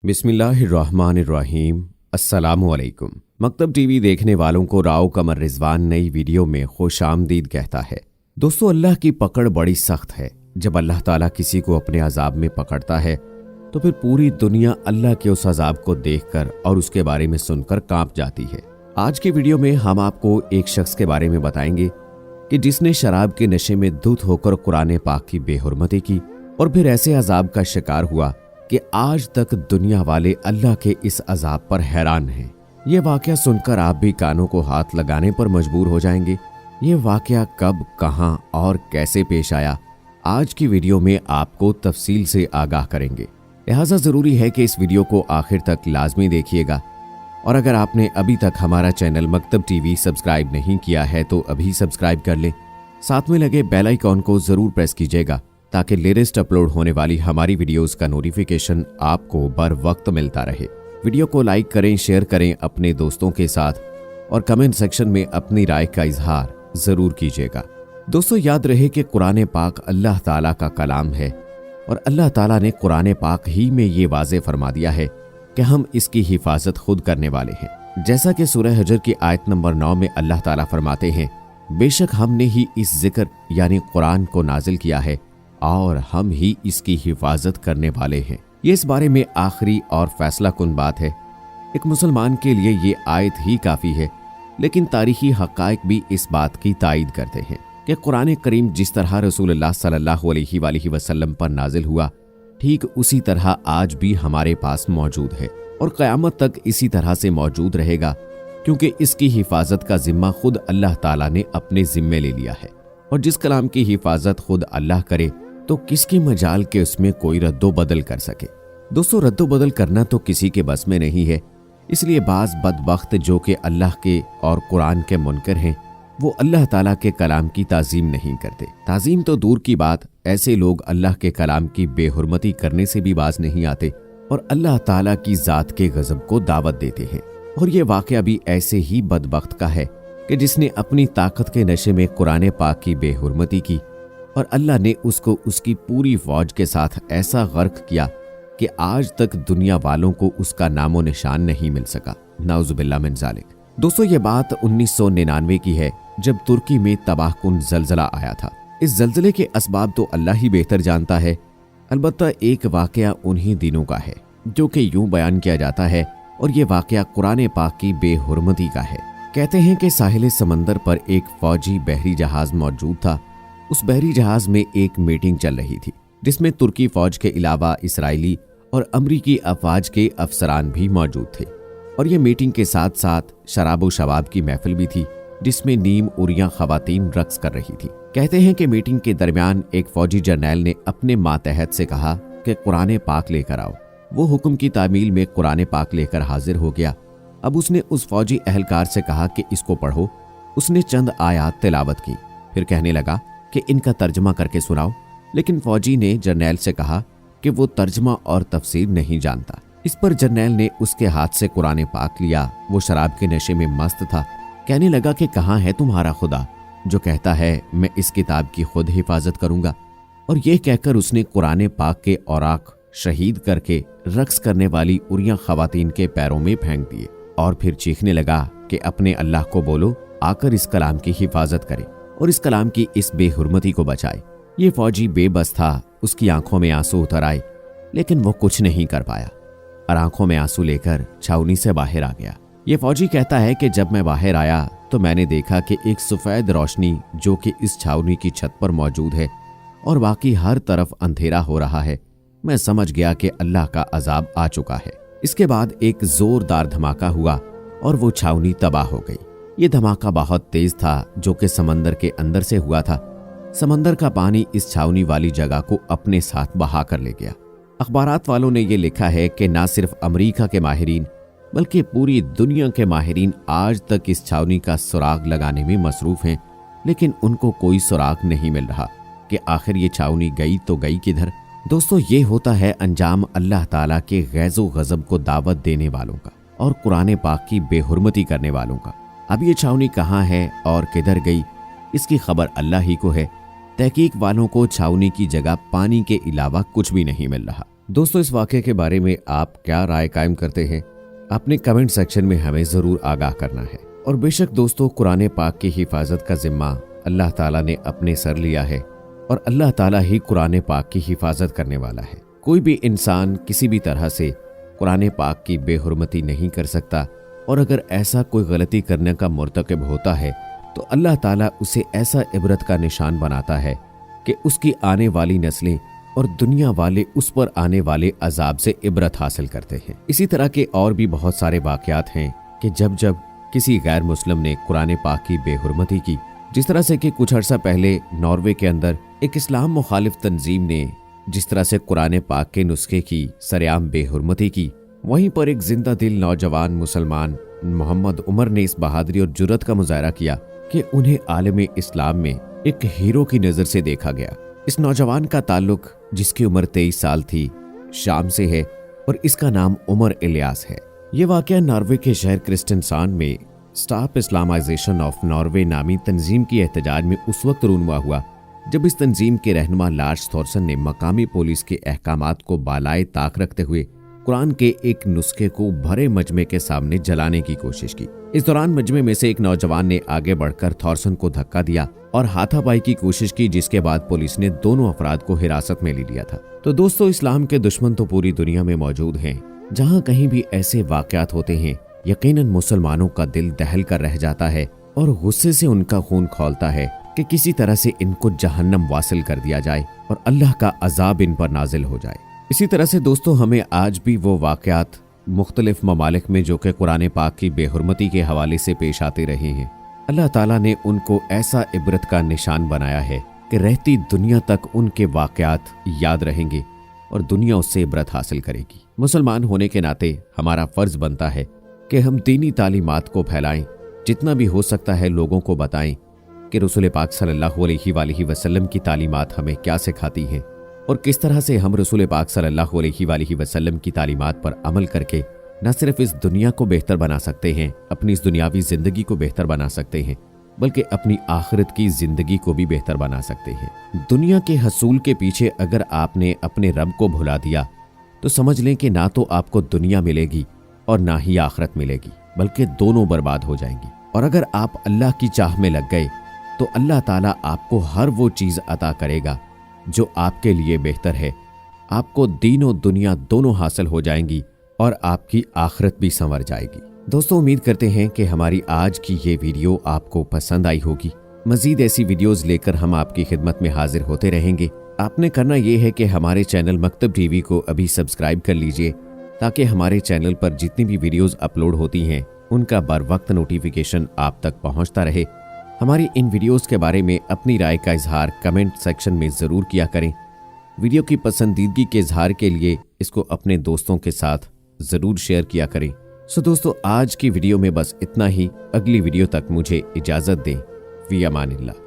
बिस्मिल्लाहिर्रहमानिर्रहीम। अस्सलामुअलैकुम। मकतब टीवी देखने वालों को राव कमर रिजवान नई वीडियो में खुश आमदीद कहता है। दोस्तों, अल्लाह की पकड़ बड़ी सख्त है। जब अल्लाह ताला किसी को अपने अजाब में पकड़ता है तो फिर पूरी दुनिया अल्लाह के उस अजाब को देखकर और उसके बारे में सुनकर कांप जाती है। आज की वीडियो में हम आपको एक शख्स के बारे में बताएंगे कि जिसने शराब के नशे में धुत होकर कुरान पाक की बेहुरमती की और फिर ऐसे अजाब का शिकार हुआ कि आज तक दुनिया वाले अल्लाह के इस अजाब पर हैरान हैं। ये वाकया सुनकर आप भी कानों को हाथ लगाने पर मजबूर हो जाएंगे। ये वाकया कब, कहां और कैसे पेश आया, आज की वीडियो में आपको तफसील से आगाह करेंगे। लिहाजा जरूरी है कि इस वीडियो को आखिर तक लाजमी देखिएगा। और अगर आपने अभी तक हमारा चैनल मकतब टीवी सब्सक्राइब नहीं किया है तो अभी सब्सक्राइब कर लें। साथ में लगे बेल आइकॉन को जरूर प्रेस कीजिएगा ताकि लेटेस्ट अपलोड होने वाली हमारी वीडियोस का नोटिफिकेशन आपको बर वक्त मिलता रहे। वीडियो को लाइक करें, शेयर करें अपने दोस्तों के साथ और कमेंट सेक्शन में अपनी राय का इजहार जरूर कीजिएगा। दोस्तों, याद रहे कि कुरान पाक अल्लाह ताला का कलाम है और अल्लाह ताला ने कुरान पाक ही में ये वाज़े फरमा दिया है कि हम इसकी हिफाजत खुद करने वाले हैं। जैसा कि सूरह हजर की आयत नंबर 9 में अल्लाह ताला फरमाते हैं, बेशक हमने ही इस जिक्र यानी कुरान को नाजिल किया है और हम ही इसकी हिफाजत करने वाले हैं। ये इस बारे में आखिरी और फैसला कुन बात है। एक मुसलमान के लिए ये आयत ही काफ़ी है, लेकिन तारीखी हक़ाइक़ भी इस बात की तायीद करते हैं कि कुरान करीम जिस तरह रसूलुल्लाह सल्लल्लाहु अलैहि वसल्लम पर नाजिल हुआ, ठीक उसी तरह आज भी हमारे पास मौजूद है और क़यामत तक इसी तरह से मौजूद रहेगा, क्योंकि इसकी हिफाजत का जिम्मा खुद अल्लाह ताला ने अपने जिम्मे ले लिया है। और जिस कलाम की हिफाजत खुद अल्लाह करे तो किसकी मजाल के उसमें कोई रद्दो बदल कर सके। दोस्तों, रद्दो बदल करना तो किसी के बस में नहीं है। इसलिए बाज बदबख्त जो कि अल्लाह के और कुरान के मुनकर हैं, वो अल्लाह ताला के कलाम की ताजीम नहीं करते। ताजीम तो दूर की बात, ऐसे लोग अल्लाह के कलाम की बेहुरमती करने से भी बाज नहीं आते और अल्लाह ताला की जात के गजब को दावत देते हैं। और ये वाकया भी ऐसे ही बदबख्त का है कि जिसने अपनी ताकत के नशे में कुरान पाक की बेहुरमती की और अल्लाह ने उसको उसकी पूरी फौज के साथ ऐसा गर्क किया कि आज तक दुनिया वालों को उसका नामो निशान नहीं मिल सका। नाउजुबिल्लाह मिन ज़ालिक। दोस्तों, ये बात 1999 की है, जब तुर्की में तबाहकुन जलजला आया था। इस जलजले के असबाब तो अल्लाह ही बेहतर जानता है। अलबत्ता एक वाकया उन्हीं दिनों का है जो कि यूं बयान किया जाता है, और ये वाकया कुरान पाक की बेहुरमती का है। कहते हैं कि साहिल समंदर पर एक फौजी बहरी जहाज मौजूद था। उस बहरी जहाज में एक मीटिंग चल रही थी जिसमें तुर्की फौज के अलावा इसराइली और अमरीकी अफवाज के अफसरान भी मौजूद थे। और ये मीटिंग के साथ साथ शराबो शबाब की महफिल भी थी जिसमें नीम उरिया खवातीन रक्स कर रही थी। कहते हैं कि मीटिंग के दरमियान एक फौजी जर्नैल ने अपने मातहत से कहा कि कुरान पाक लेकर आओ। वो हुक्म की तामील में कुरान पाक लेकर हाजिर हो गया। अब उसने उस फौजी अहलकार से कहा कि इसको पढ़ो। उसने चंद आयात तिलावत की, फिर कहने लगा कि इनका तर्जमा करके सुनाओ। लेकिन फौजी ने जर्नैल से कहा कि वो तर्जमा और तफसीर नहीं जानता। इस पर जर्नैल ने उसके हाथ से कुरान पाक लिया। वो शराब के नशे में मस्त था। कहने लगा कि कहाँ है तुम्हारा खुदा जो कहता है मैं इस किताब की खुद हिफाजत करूंगा। और यह कहकर उसने कुरान पाक के औराक शहीद करके रक्स करने वाली उरिया खवातीन के पैरों में फेंक दिए और फिर चीखने लगा कि अपने अल्लाह को बोलो आकर इस कलाम की हिफाजत करे और इस कलाम की इस बेहुरमती को बचाए। ये फौजी बेबस था। उसकी आंखों में आंसू उतर आए, लेकिन वो कुछ नहीं कर पाया और आंखों में आंसू लेकर छावनी से बाहर आ गया। ये फौजी कहता है कि जब मैं बाहर आया तो मैंने देखा कि एक सफेद रोशनी जो कि इस छावनी की छत पर मौजूद है और बाकी हर तरफ अंधेरा हो रहा है। मैं समझ गया कि अल्लाह का अजाब आ चुका है। इसके बाद एक जोरदार धमाका हुआ और वो छावनी तबाह हो गई। ये धमाका बहुत तेज था जो कि समंदर के अंदर से हुआ था। समंदर का पानी इस छावनी वाली जगह को अपने साथ बहा कर ले गया। अखबारात वालों ने ये लिखा है कि ना सिर्फ अमेरिका के माहिरीन बल्कि पूरी दुनिया के माहिरीन आज तक इस छावनी का सुराग लगाने में मसरूफ हैं, लेकिन उनको कोई सुराग नहीं मिल रहा कि आखिर ये छावनी गई तो गई किधर। दोस्तों, ये होता है अंजाम अल्लाह ताला के गैज़ो गज़ब को दावत देने वालों का और कुरान पाक की बेहुरमती करने वालों का। अब ये छावनी कहाँ है और किधर गई, इसकी खबर अल्लाह ही को है। तहकीक वालों को छावनी की जगह पानी के अलावा कुछ भी नहीं मिल रहा। दोस्तों, इस वाक़े के बारे में आप क्या राय कायम करते हैं? आपने कमेंट सेक्शन में हमें ज़रूर आगाह करना है। और बेशक दोस्तों, कुरान पाक की हिफाजत का जिम्मा अल्लाह ताला ने अपने सर लिया है और अल्लाह ताला ही कुरान पाक की हिफाजत करने वाला है। कोई भी इंसान किसी भी तरह से कुरान पाक की बेहुरमती नहीं कर सकता, और अगर ऐसा कोई गलती करने का मुर्तकिब होता है तो अल्लाह ताला उसे ऐसा इबरत का निशान बनाता है कि उसकी आने वाली नस्लें और दुनिया वाले उस पर आने वाले अजाब से इबरत हासिल करते हैं। इसी तरह के और भी बहुत सारे वाक़यात हैं कि जब जब किसी गैर मुस्लिम ने कुरान पाक की बेहुरमती की, जिस तरह से कि कुछ अर्सा पहले नॉर्वे के अंदर एक इस्लाम मुखालिफ तंजीम ने जिस तरह से कुरान पाक के नुस्खे की सरेआम बेहुरमती की, वहीं पर एक जिंदा दिल नौजवान मुसलमान मोहम्मद उमर ने इस बहादुरी और जुर्रत का मुजाहरा किया कि उन्हें आलम इस्लाम में एक हीरो की नज़र से देखा गया। इस नौजवान का ताल्लुक, जिसकी उम्र 23 साल थी, शाम से है और इसका नाम उमर इलियास है। ये वाक़या नॉर्वे के शहर क्रिस्टियानसैंड में स्टॉप इस्लामाइजेशन ऑफ नॉर्वे नामी तंजीम की एहतजाज में उस वक्त रूनुमा हुआ जब इस तंजीम के रहनुमा लार्स थॉर्सन ने मकामी पुलिस के अहकामात को बालाए ताक रखते हुए कुरान के एक नुस्खे को भरे मजमे के सामने जलाने की कोशिश की। इस दौरान मजमे में से एक नौजवान ने आगे बढ़कर थॉर्सन को धक्का दिया और हाथापाई की कोशिश की, जिसके बाद पुलिस ने दोनों अफराद को हिरासत में ले लिया था। तो दोस्तों, इस्लाम के दुश्मन तो पूरी दुनिया में मौजूद हैं। जहाँ कहीं भी ऐसे वाक़यात होते हैं, यकीनन मुसलमानों का दिल दहल कर रह जाता है और गुस्से से उनका खून खौलता है कि किसी तरह से इनको जहन्नम वासिल कर दिया जाए और अल्लाह का अजाब इन पर नाजिल हो जाए। इसी तरह से दोस्तों, हमें आज भी वो वाक़यात मुख्तलिफ ममालिक में जो कि कुरान पाक की बेहुरमती के हवाले से पेश आते रहे हैं, अल्लाह ताला ने उनको ऐसा इबरत का निशान बनाया है कि रहती दुनिया तक उनके वाक़यात याद रहेंगे और दुनिया उससे इबरत हासिल करेगी। मुसलमान होने के नाते हमारा फ़र्ज़ बनता है कि हम दीनी तालीमात को फैलाएं, जितना भी हो सकता है लोगों को बताएं कि रसूल पाक सल्लल्लाहु अलैहि वसल्लम की तालीमात हमें क्या सिखाती हैं और किस तरह से हम रसूल पाक सल्लल्लाहु अलैहि वसल्लम की तालीमात पर अमल करके न सिर्फ इस दुनिया को बेहतर बना सकते हैं, अपनी इस दुनियावी ज़िंदगी को बेहतर बना सकते हैं, बल्कि अपनी आखिरत की ज़िंदगी को भी बेहतर बना सकते हैं। दुनिया के हसूल के पीछे अगर आपने अपने रब को भुला दिया तो समझ लें कि ना तो आपको दुनिया मिलेगी और ना ही आखिरत मिलेगी, बल्कि दोनों बर्बाद हो जाएंगी। और अगर आप अल्लाह की चाह में लग गए तो अल्लाह ताला आपको हर वो चीज़ अता करेगा जो आपके लिए बेहतर है। आपको दीन और दुनिया दोनों हासिल हो जाएंगी और आपकी आखिरत भी संवर जाएगी। दोस्तों, उम्मीद करते हैं कि हमारी आज की ये वीडियो आपको पसंद आई होगी। मज़ीद ऐसी वीडियोस लेकर हम आपकी खिदमत में हाजिर होते रहेंगे। आपने करना ये है कि हमारे चैनल मकतब टीवी को अभी सब्सक्राइब कर लीजिए, ताकि हमारे चैनल पर जितनी भी वीडियोस अपलोड होती हैं उनका बर वक्त नोटिफिकेशन आप तक पहुंचता रहे। हमारी इन वीडियोस के बारे में अपनी राय का इजहार कमेंट सेक्शन में ज़रूर किया करें। वीडियो की पसंदीदगी के इजहार के लिए इसको अपने दोस्तों के साथ ज़रूर शेयर किया करें। सो दोस्तों, आज की वीडियो में बस इतना ही। अगली वीडियो तक मुझे इजाज़त दें। फ़ी अमानिल्लाह।